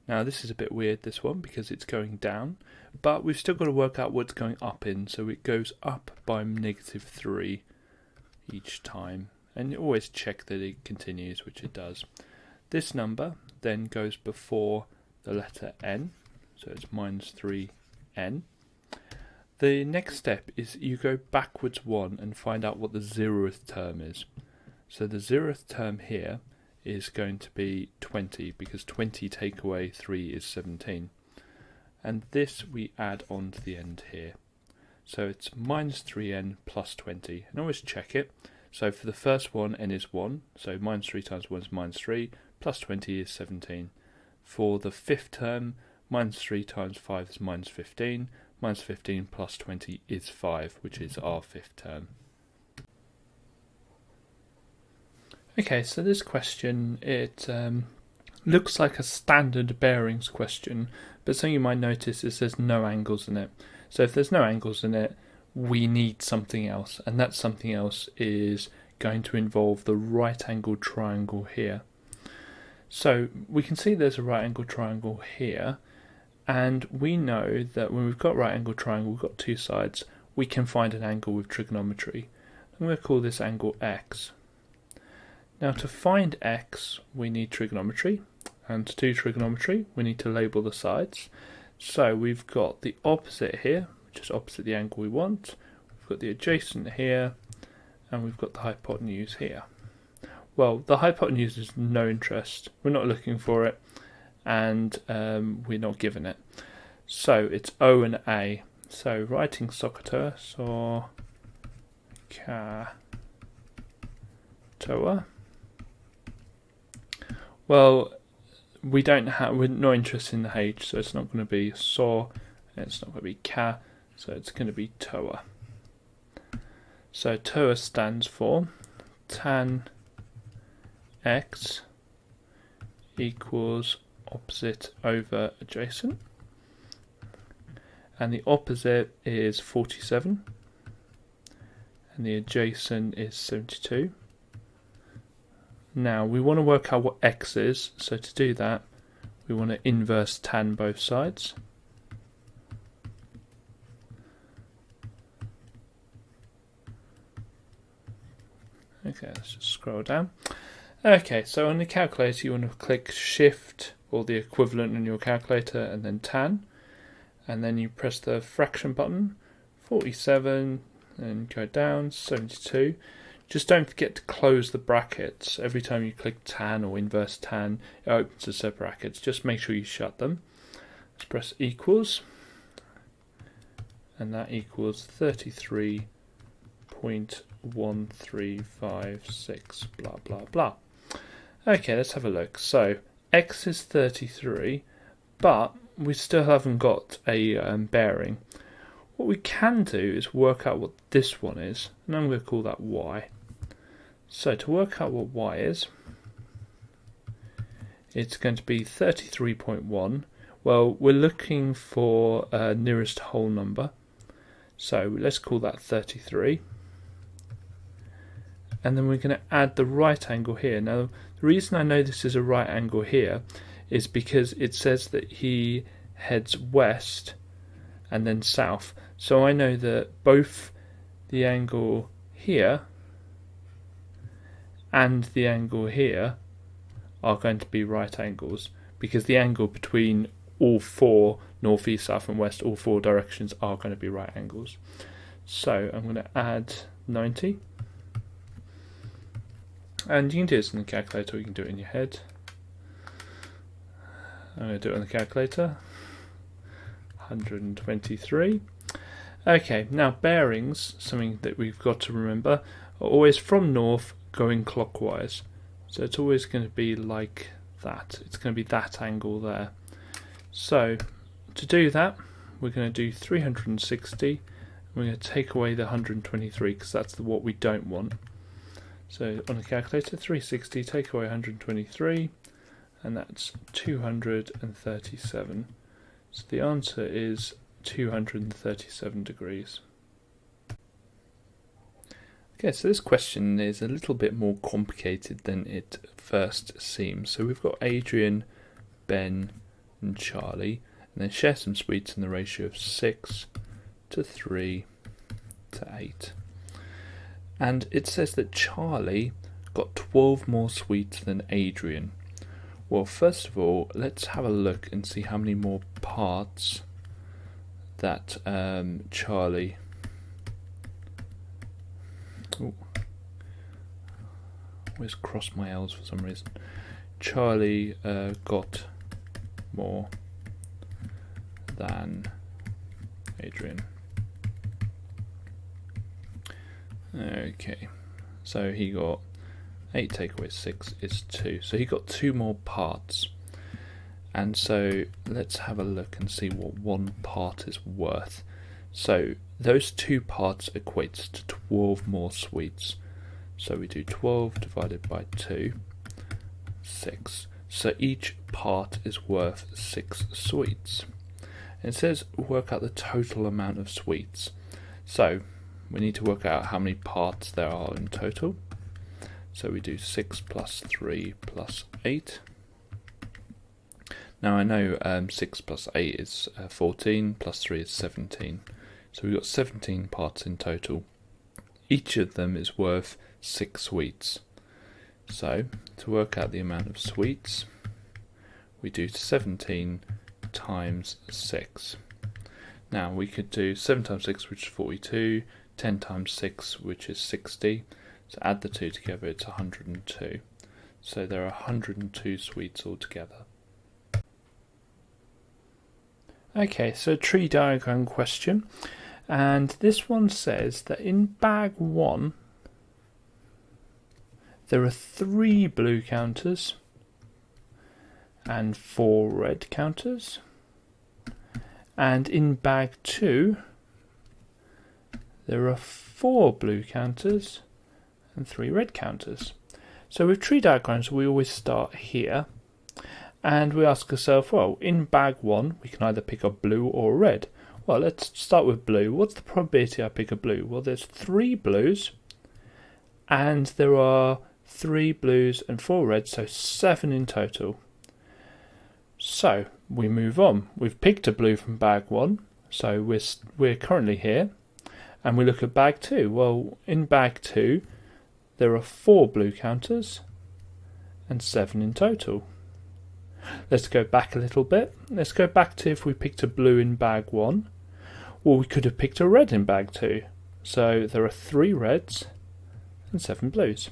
Now this is a bit weird, this one, because it's going down, but we've still got to work out what it's going up in, so it goes up by -3 each time, and you always check that it continues, which it does. This number then goes before the letter n, so it's -3n. The next step is you go backwards 1 and find out what the 0th term is. So the 0th term here is going to be 20, because 20 take away 3 is 17. And this we add on to the end here. So it's minus 3n plus 20. And always check it. So for the first one, n is 1. So minus 3 times 1 is minus 3. Plus 20 is 17. For the fifth term, minus 3 times 5 is minus 15. Minus 15 plus 20 is 5, which is our fifth term. Okay, so this question, it looks like a standard bearings question, but something you might notice is there's no angles in it. So if there's no angles in it, we need something else, and that something else is going to involve the right angled triangle here. So we can see there's a right angled triangle here, and we know that when we've got right angled triangle, we've got two sides, we can find an angle with trigonometry. I'm going to call this angle x. Now to find x, we need trigonometry, and to do trigonometry, we need to label the sides. So we've got the opposite here, which is opposite the angle we want. We've got the adjacent here, and we've got the hypotenuse here. Well, the hypotenuse is no interest. We're not looking for it, and we're not given it. So it's O and A. So writing SOHCAHTOA, SOHCAHTOA. Well, we're not interested in the H, so it's not going to be SO, and it's not going to be Ka, so it's going to be TOA. So TOA stands for tan x equals opposite over adjacent, and the opposite is 47, and the adjacent is 72. Now we want to work out what x is, so to do that we want to inverse tan both sides. Okay, let's just scroll down. Okay, so on the calculator you want to click shift or the equivalent on your calculator and then tan, and then you press the fraction button, 47, and go down, 72. Just don't forget to close the brackets. Every time you click tan or inverse tan, it opens a set of brackets. Just make sure you shut them. Let's press equals, and that equals 33.1356, blah blah blah. Okay, let's have a look. So x is 33, but we still haven't got a bearing. What we can do is work out what this one is, and I'm going to call that y. So to work out what y is, it's going to be 33.1. Well, we're looking for nearest whole number, so let's call that 33. And then we're going to add the right angle here. Now, the reason I know this is a right angle here is because it says that he heads west and then south. So I know that both the angle here and the angle here are going to be right angles, because the angle between all four, north, east, south and west, all four directions are going to be right angles. So I'm going to add 90. And you can do this in the calculator, or you can do it in your head. I'm going to do it on the calculator. 123. Okay, now bearings, something that we've got to remember, are always from north going clockwise. So it's always going to be like that. It's going to be that angle there. So to do that, we're going to do 360. We're going to take away the 123 because that's what we don't want. So on the calculator, 360, take away 123, and that's 237. So the answer is 237 degrees. Okay, so this question is a little bit more complicated than it first seems. So we've got Adrian, Ben and Charlie, and they share some sweets in the ratio of 6 to 3 to 8. And it says that Charlie got 12 more sweets than Adrian. Well, first of all, let's have a look and see how many more parts that Charlie... always cross my L's for some reason. Charlie got more than Adrian. Okay, so he got 8 take away 6 is 2. So he got 2 more parts. And so let's have a look and see what one part is worth. So those 2 parts equates to 12 more sweets. So we do 12 divided by 2, 6. So each part is worth 6 sweets. And it says work out the total amount of sweets. So we need to work out how many parts there are in total. So we do 6 plus 3 plus 8. Now I know 6 plus 8 is 14, plus 3 is 17. So we've got 17 parts in total. Each of them is worth 6 sweets. So to work out the amount of sweets, we do 17 times 6. Now we could do 7 times 6, which is 42, 10 times 6, which is 60. So add the 2 together, it's 102. So there are 102 sweets altogether. Okay, so tree diagram question. And this one says that in bag 1, there are 3 blue counters and 4 red counters. And in bag 2, there are 4 blue counters and 3 red counters. So with tree diagrams, we always start here. And we ask ourselves, well, in bag 1, we can either pick a blue or a red. Well, let's start with blue. What's the probability I pick a blue? Well, there's 3 blues, and there are 3 blues and 4 reds, so 7 in total. So we move on. We've picked a blue from bag 1, so we're currently here, and we look at bag 2. Well, in bag 2, there are 4 blue counters and 7 in total. Let's go back a little bit. Let's go back to if we picked a blue in bag 1. Well, we could have picked a red in bag 2. So there are 3 reds and 7 blues.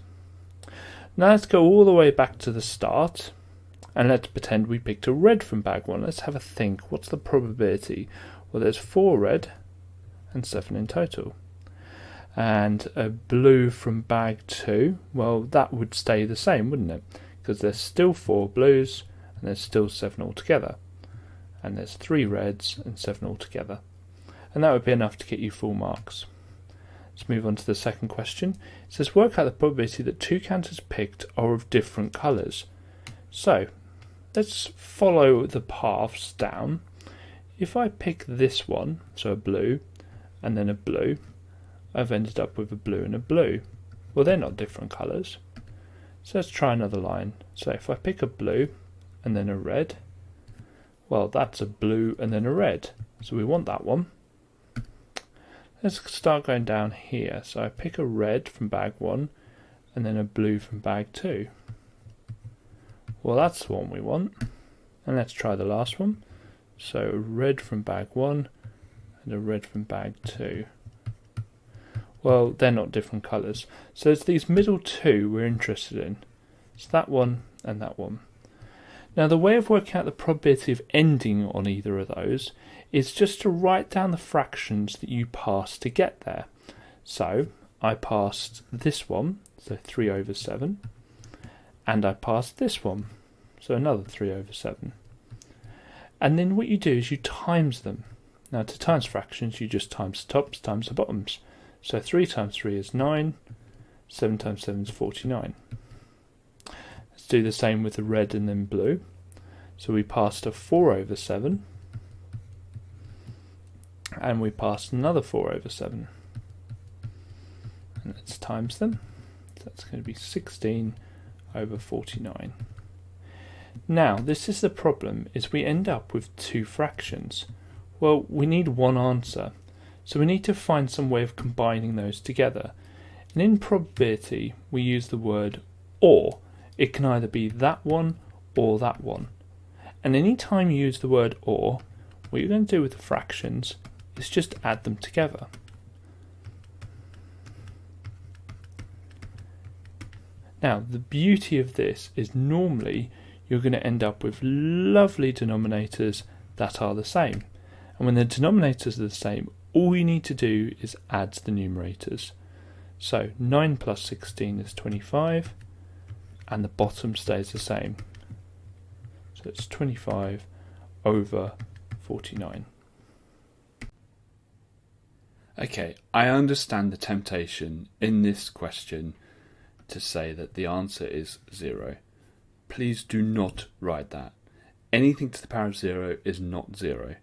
Now let's go all the way back to the start. And let's pretend we picked a red from bag 1. Let's have a think. What's the probability? Well, there's 4 red and 7 in total. And a blue from bag 2. Well, that would stay the same, wouldn't it? Because there's still 4 blues. And there's still 7 altogether. And there's 3 reds and 7 altogether. And that would be enough to get you full marks. Let's move on to the second question. It says work out the probability that 2 counters picked are of different colours. So let's follow the paths down. If I pick this one, so a blue, and then a blue, I've ended up with a blue and a blue. Well, they're not different colours. So let's try another line. So if I pick a blue, and then a red, well, that's a blue and then a red, so we want that one. Let's start going down here. So I pick a red from bag 1 and then a blue from bag 2. Well, that's the one we want. And let's try the last one. So a red from bag 1 and a red from bag 2. Well, they're not different colours, so it's these middle 2 we're interested in. It's that one and that one. Now the way of working out the probability of ending on either of those is just to write down the fractions that you passed to get there. So I passed this one, so 3 over 7, and I passed this one, so another 3 over 7. And then what you do is you times them. Now to times fractions you just times the tops times the bottoms. So 3 times 3 is 9, 7 times 7 is 49. Let's do the same with the red and then blue. So we passed a 4 over 7. And we passed another 4 over 7. And let's times them. So that's going to be 16 over 49. Now, this is the problem, is we end up with 2 fractions. Well, we need one answer. So we need to find some way of combining those together. And in probability, we use the word or. It can either be that one or that one. And any time you use the word or, what you're going to do with the fractions is just add them together. Now, the beauty of this is normally you're going to end up with lovely denominators that are the same. And when the denominators are the same, all you need to do is add the numerators. So 9 plus 16 is 25, and the bottom stays the same. So it's 25 over 49. Okay, I understand the temptation in this question to say that the answer is 0. Please do not write that. Anything to the power of 0 is not 0.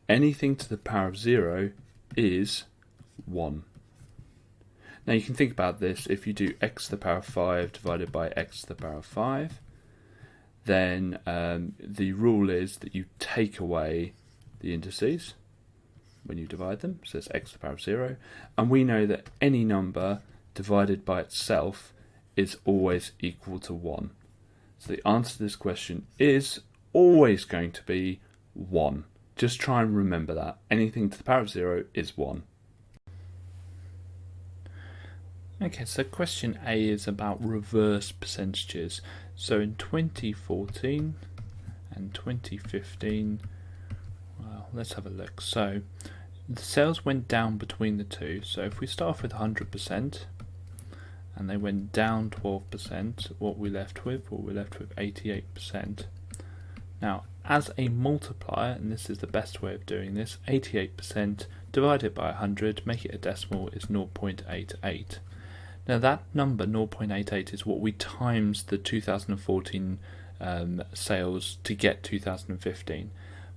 Anything to the power of 0 is 1. Now you can think about this. If you do x to the power of 5 divided by x to the power of 5, then the rule is that you take away the indices when you divide them, so it's x to the power of 0, and we know that any number divided by itself is always equal to 1. So the answer to this question is always going to be 1. Just try and remember that. Anything to the power of 0 is 1. Okay, so question A is about reverse percentages. So in 2014 and 2015, well, let's have a look. So the sales went down between the two. So if we start off with 100% and they went down 12%, what we're left with? Well, we're left with 88%. Now, as a multiplier, and this is the best way of doing this, 88% divided by 100, make it a decimal, is 0.88. Now that number, 0.88, is what we times the 2014 sales to get 2015.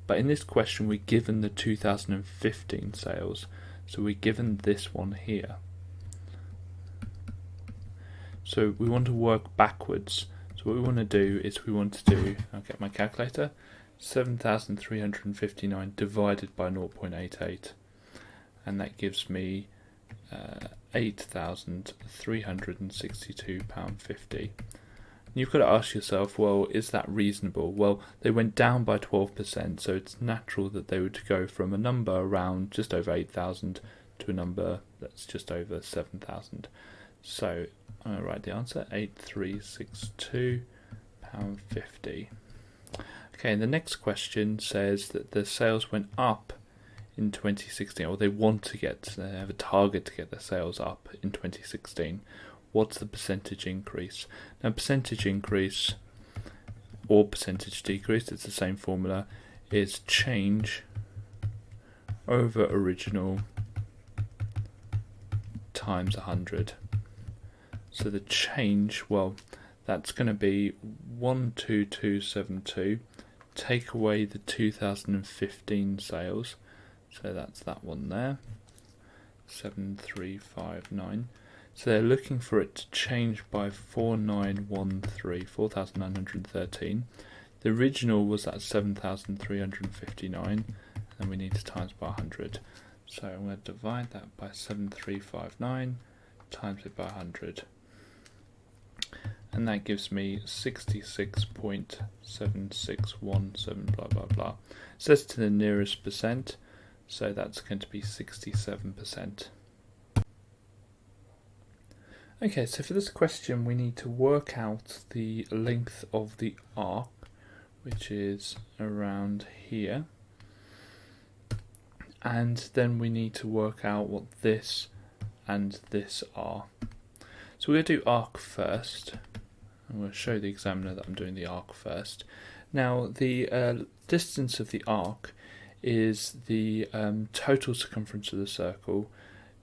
But in this question, we're given the 2015 sales, so we're given this one here. So we want to work backwards. So what we want to do is I'll get my calculator, 7,359 divided by 0.88, and that gives me £8,362.50. You've got to ask yourself, well, is that reasonable? Well, they went down by 12%, so it's natural that they would go from a number around just over 8,000 to a number that's just over 7,000. So I'm going to write the answer, £8,362.50. Okay, the next question says that the sales went up in 2016, or they have a target to get their sales up in 2016. What's the percentage increase? Now, percentage increase or percentage decrease, it's the same formula, is change over original times 100. So the change, well, that's going to be 12272, take away the 2015 sales, so that's that one there, 7359. So they're looking for it to change by 4,913. The original was at 7,359, and then we need to times by 100. So I'm going to divide that by 7359, times it by 100. And that gives me 66.7617, blah, blah, blah. So that's to the nearest percent, so that's going to be 67%. Okay, so for this question we need to work out the length of the arc, which is around here, and then we need to work out what this and this are. So we're going to do arc first. I'm going to show the examiner that I'm doing the arc first. Now the distance of the arc is the total circumference of the circle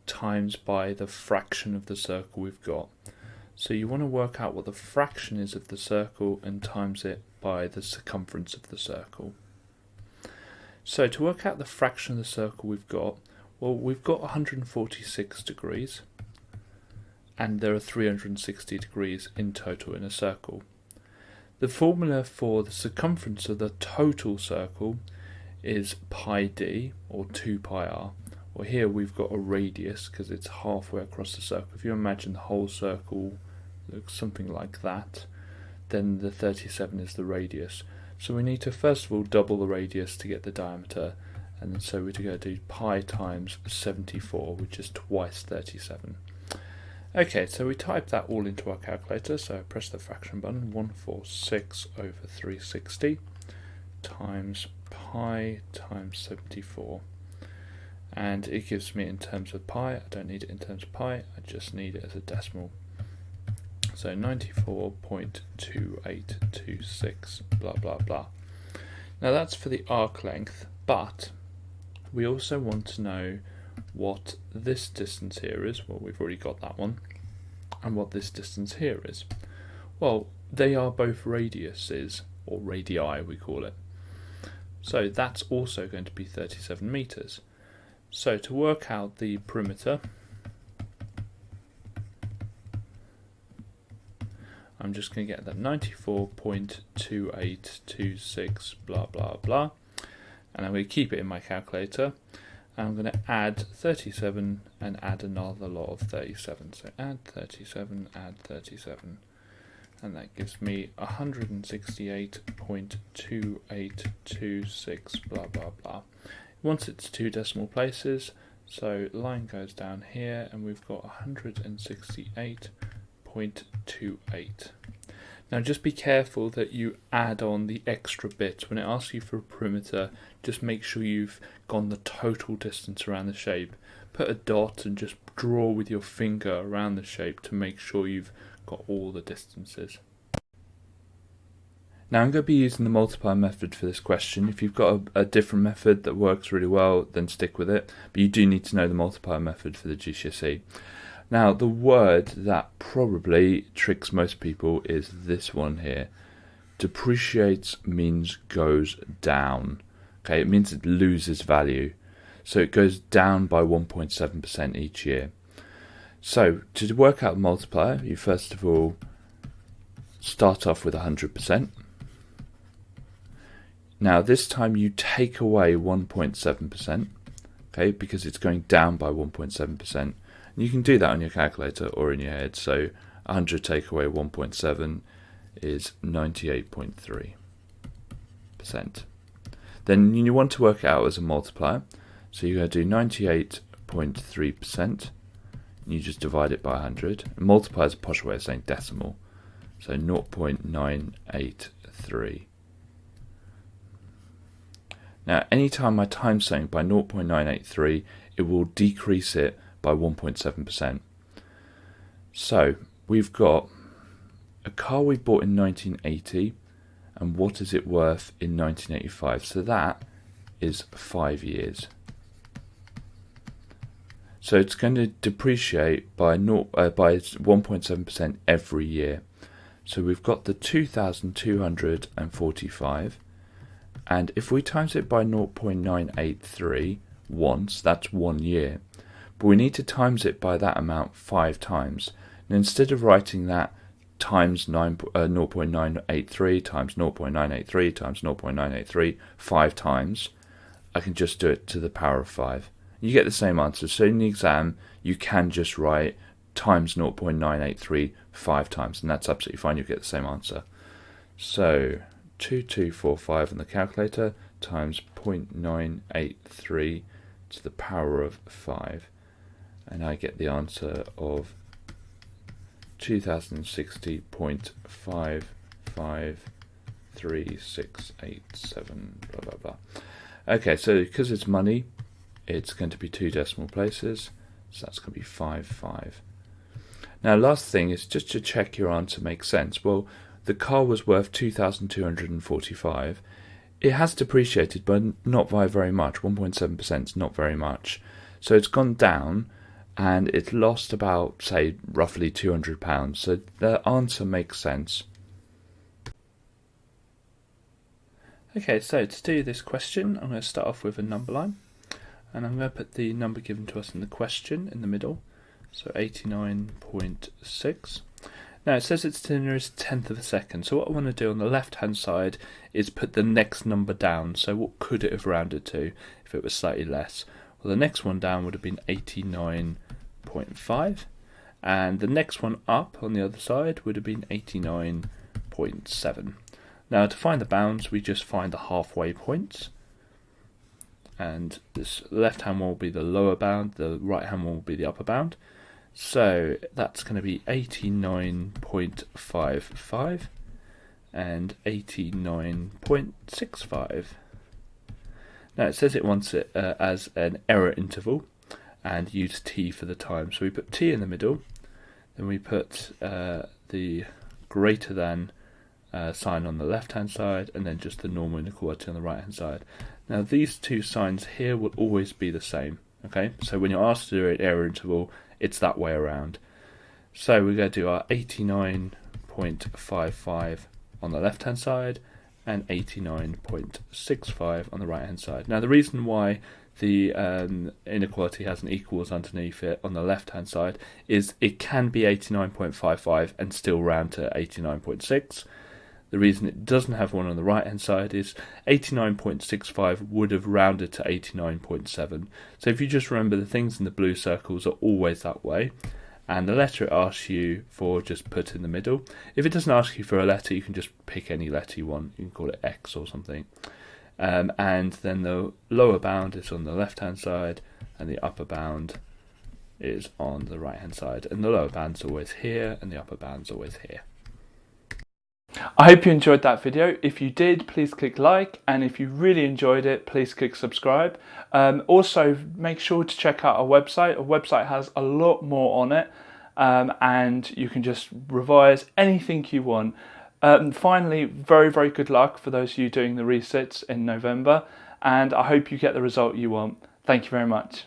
times by the fraction of the circle we've got. So you want to work out what the fraction is of the circle and times it by the circumference of the circle. So to work out the fraction of the circle we've got, well, we've got 146 degrees and there are 360 degrees in total in a circle. The formula for the circumference of the total circle is pi d, or 2 pi r. Well, here we've got a radius because it's halfway across the circle. If you imagine the whole circle looks something like that, then the 37 is the radius. So we need to first of all double the radius to get the diameter, and so we're going to do pi times 74, which is twice 37. Okay, so we type that all into our calculator, so I press the fraction button, 146 over 360 times pi times 74. and it gives me in terms of pi. I don't need it in terms of pi, I just need it as a decimal. So 94.2826 blah blah blah. Now that's for the arc length, but we also want to know what this distance here is. Well, we've already got that one. And what this distance here is. Well, they are both radiuses, or radii we call it. So that's also going to be 37 meters. So to work out the perimeter, I'm just going to get that 94.2826 blah blah blah, and I'm going to keep it in my calculator, and I'm going to add 37 and add another lot of 37. So add 37, add 37, and that gives me 168.2826 blah blah blah. Once it's two decimal places, so line goes down here, and we've got 168.28. Now just be careful that you add on the extra bit. When it asks you for a perimeter, just make sure you've gone the total distance around the shape. Put a dot and just draw with your finger around the shape to make sure you've got all the distances. Now I'm going to be using the multiply method for this question. If you've got a different method that works really well, then stick with it. But you do need to know the multiply method for the GCSE. Now the word that probably tricks most people is this one here. Depreciates means goes down. Okay, it means it loses value. So it goes down by 1.7% each year. So to work out multiplier, you first of all start off with 100%. Now this time you take away 1.7%, okay, because it's going down by 1.7%. You can do that on your calculator or in your head. So 100 take away 1.7 is 98.3%. Then you want to work it out as a multiplier. So you're going to do 98.3%. You just divide it by 100. And multiply is a posh way of saying decimal. So 0.983. Now anytime I times something by 0.983, it will decrease it by 1.7%. So we've got a car we bought in 1980, and what is it worth in 1985? So that is 5 years. So it's going to depreciate by 1.7% every year. So we've got the 2,245, and if we times it by 0.983 once, that's 1 year. But we need to times it by that amount 5 times. And instead of writing that times 0.983 times 0.983 times 0.983 5 times, I can just do it to the power of 5. You get the same answer. So in the exam, you can just write times 0.983 5 times, and that's absolutely fine. You get the same answer. So 2245 on the calculator times 0.983 to the power of 5. And I get the answer of 2060.553687 blah blah blah. Okay, so because it's money, it's going to be 2 decimal places, so that's going to be 55. Now last thing is just to check your answer makes sense. Well, the car was worth 2,245. It has depreciated, but not by very much. 1.7% is not very much. So it's gone down, and it lost about, say, roughly £200. So the answer makes sense. Okay, so to do this question, I'm going to start off with a number line, and I'm going to put the number given to us in the question in the middle, so 89.6. Now it says it's the nearest tenth of a second, so what I want to do on the left hand side is put the next number down. So what could it have rounded to if it was slightly less? Well, the next one down would have been 89.5, and the next one up on the other side would have been 89.7. Now to find the bounds, we just find the halfway points, and this left hand one will be the lower bound, the right hand one will be the upper bound. So that's going to be 89.55 and 89.65. Now it says it wants it as an error interval and use t for the time. So we put t in the middle, then we put the greater than sign on the left hand side, and then just the normal inequality on the right hand side. Now these two signs here will always be the same. Okay, so when you're asked to do an error interval, it's that way around. So we're going to do our 89.55 on the left hand side and 89.65 on the right hand side. Now the reason why the inequality has an equals underneath it on the left hand side is it can be 89.55 and still round to 89.6. The reason it doesn't have one on the right hand side is 89.65 would have rounded to 89.7. So if you just remember, the things in the blue circles are always that way, and the letter it asks you for, just put in the middle. If it doesn't ask you for a letter, you can just pick any letter you want. You can call it X or something. And then the lower bound is on the left hand side and the upper bound is on the right hand side, and the lower bound's always here and the upper bound's always here. I hope you enjoyed that video. If you did, please click like, and if you really enjoyed it, please click subscribe. Also, make sure to check out our website. Our website has a lot more on it, and you can just revise anything you want. Finally, very, very good luck for those of you doing the resits in November, and I hope you get the result you want. Thank you very much.